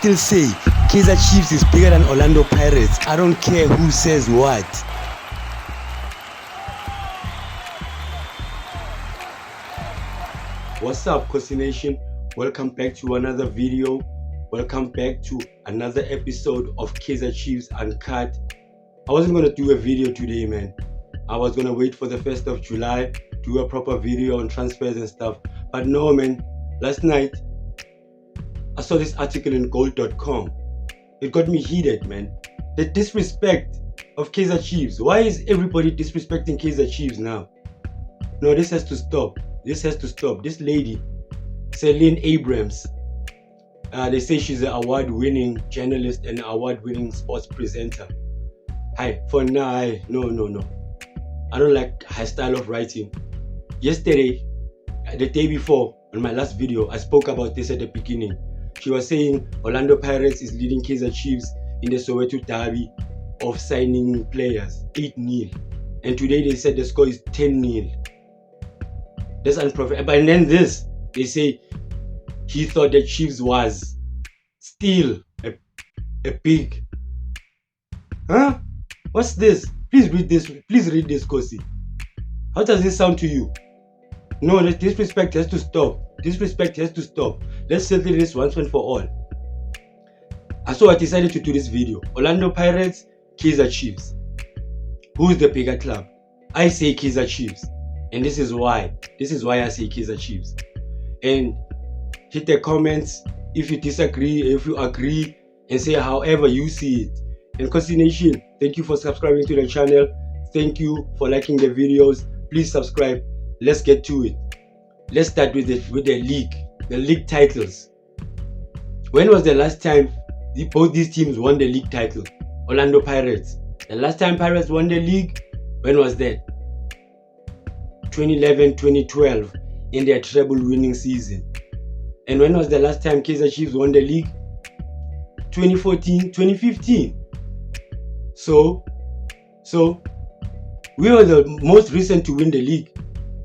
still say Kaizer Chiefs is bigger than Orlando Pirates. I don't care who says what. What's up, Kosi Nation? Welcome back to another video. Welcome back to another episode of Kaizer Chiefs Uncut. I wasn't going to do a video today, man. I was going to wait for the 1st of July, do a proper video on transfers and stuff. But no, man. Last night, I saw this article in gold.com. It got me heated, man. The disrespect of Kaizer Chiefs. Why is everybody disrespecting Kaizer Chiefs now? No, this has to stop. This has to stop. This lady, Celine Abrams, they say she's an award-winning journalist and award-winning sports presenter. For now, no. I don't like her style of writing. Yesterday, the day before, on my last video, I spoke about this at the beginning. She was saying Orlando Pirates is leading Kaizer Chiefs in the Soweto derby of signing players, 8-0. And today they said the score is 10-0. That's unprofessional. But then they say he thought the Chiefs was still a pig. Huh? What's this? Please read this, Kosi. How does this sound to you? No, the disrespect has to stop. Disrespect has to stop. Let's settle this once and for all. So I decided to do this video. Orlando Pirates, Kaizer Chiefs. Who's the bigger club? I say Kaizer Chiefs. And this is why. This is why I say Kaizer Chiefs. And hit the comments if you disagree, if you agree, and say however you see it. And Kosi Nation, thank you for subscribing to the channel. Thank you for liking the videos. Please subscribe. Let's get to it. Let's start with the league titles. When was the last time both these teams won the league title? Orlando Pirates. The last time Pirates won the league, when was that? 2011-2012 in their treble winning season. And when was the last time Kaizer Chiefs won the league? 2014-2015. So we were the most recent to win the league.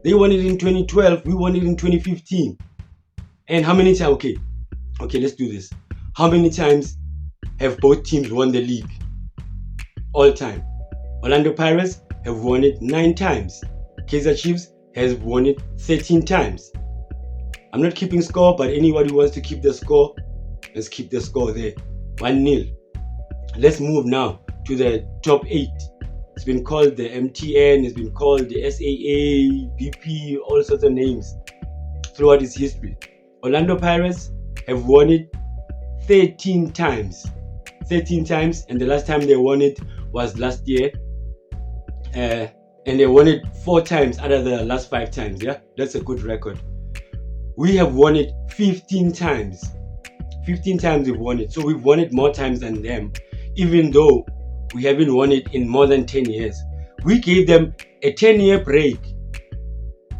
They won it in 2012, we won it in 2015. And how many times? Okay, let's do this. How many times have both teams won the league? All time. Orlando Pirates have won it 9 times. Kaizer Chiefs has won it 13 times. I'm not keeping score, but anybody who wants to keep the score, let's keep the score there. 1-0. Let's move now to the top 8. It's been called the MTN, it's been called the SAA, BP, all sorts of names throughout its history. Orlando Pirates have won it 13 times. 13 times, and the last time they won it was last year. And they won it 4 times out of the last 5 times. Yeah, that's a good record. We have won it 15 times. 15 times we've won it. So we've won it more times than them, even though we haven't won it in more than 10 years. We gave them a 10-year break.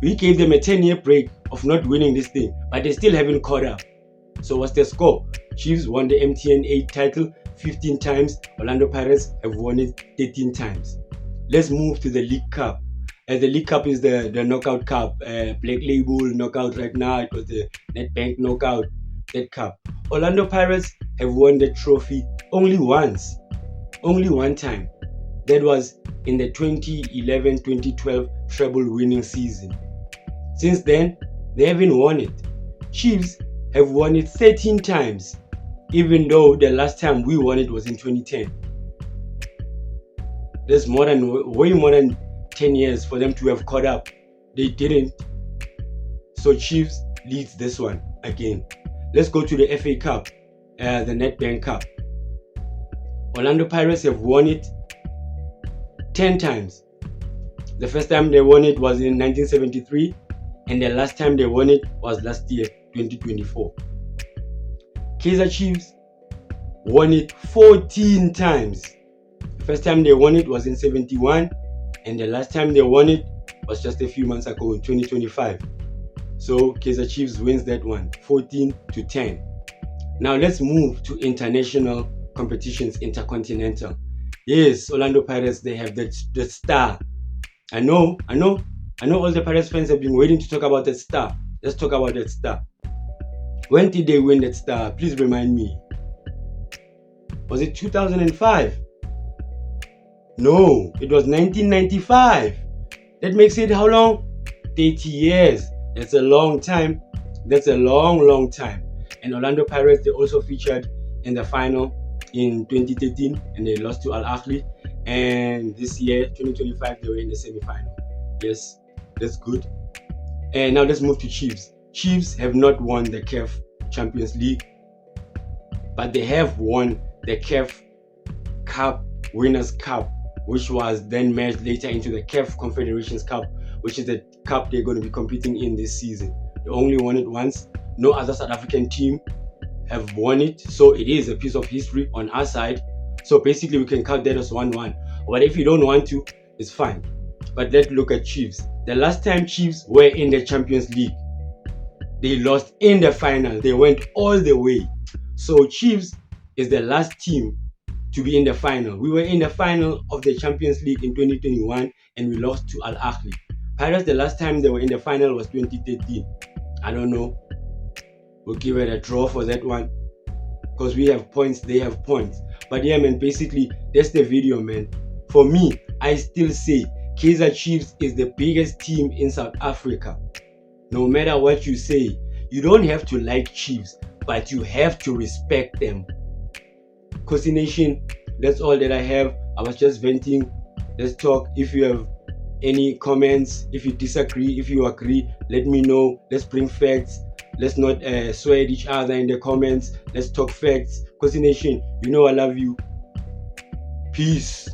We gave them a 10-year break of not winning this thing, but they still haven't caught up. So what's the score? Chiefs won the MTN 8 title 15 times. Orlando Pirates have won it 13 times. Let's move to the League Cup. The League Cup is the Knockout Cup. Black Label Knockout right now. It was the NetBank Knockout. That cup. Orlando Pirates have won the trophy only once. Only one time. That was in the 2011-2012 treble winning season. Since then, they haven't won it. Chiefs have won it 13 times, even though the last time we won it was in 2010. There's way more than 10 years for them to have caught up. They didn't. So Chiefs leads this one again. Let's go to the FA Cup, the NetBank Cup. Orlando Pirates have won it 10 times. The first time they won it was in 1973, and the last time they won it was last year, 2024. Kaizer Chiefs won it 14 times. The first time they won it was in 71, and the last time they won it was just a few months ago in 2025. So Kaizer Chiefs wins that one, 14-10. Now let's move to international competitions, intercontinental. Yes, Orlando Pirates, they have the star. I know all the Pirates fans have been waiting to talk about that star. Let's talk about that star. When did they win that star? Please remind me. Was it 2005? No, it was 1995. That makes it how long? 30 years. That's a long time. That's a long time. And Orlando Pirates, they also featured in the final in 2013 and they lost to Al Ahly. And this year, 2025, they were in the semi-final. Yes, that's good. And now let's move to Chiefs. Chiefs have not won the CAF Champions League, but they have won the CAF Cup Winners' Cup, which was then merged later into the CAF Confederations Cup, which is the cup they're going to be competing in this season. They only won it once. No other South African team have won it, so it is a piece of history on our side. So basically we can count that as 1-1. But if you don't want to, it's fine. But let's look at Chiefs. The last time Chiefs were in the Champions League, they lost in the final. They went all the way. So Chiefs is the last team to be in the final. We were in the final of the Champions League in 2021 and we lost to Al Ahly. Pirates, the last time they were in the final was 2013. I don't know. We'll give it a draw for that one because we have points, they have points. But yeah, man, basically that's the video, man. For me, I still say Kaizer Chiefs is the biggest team in South Africa. No matter what you say, you don't have to like Chiefs, but you have to respect them. Kosi Nation, that's all that I have. I was just venting. Let's talk. If you have any comments, if you disagree, if you agree, let me know. Let's bring facts. Let's not swear at each other in the comments. Let's talk facts. Kosi Nation, you know I love you. Peace.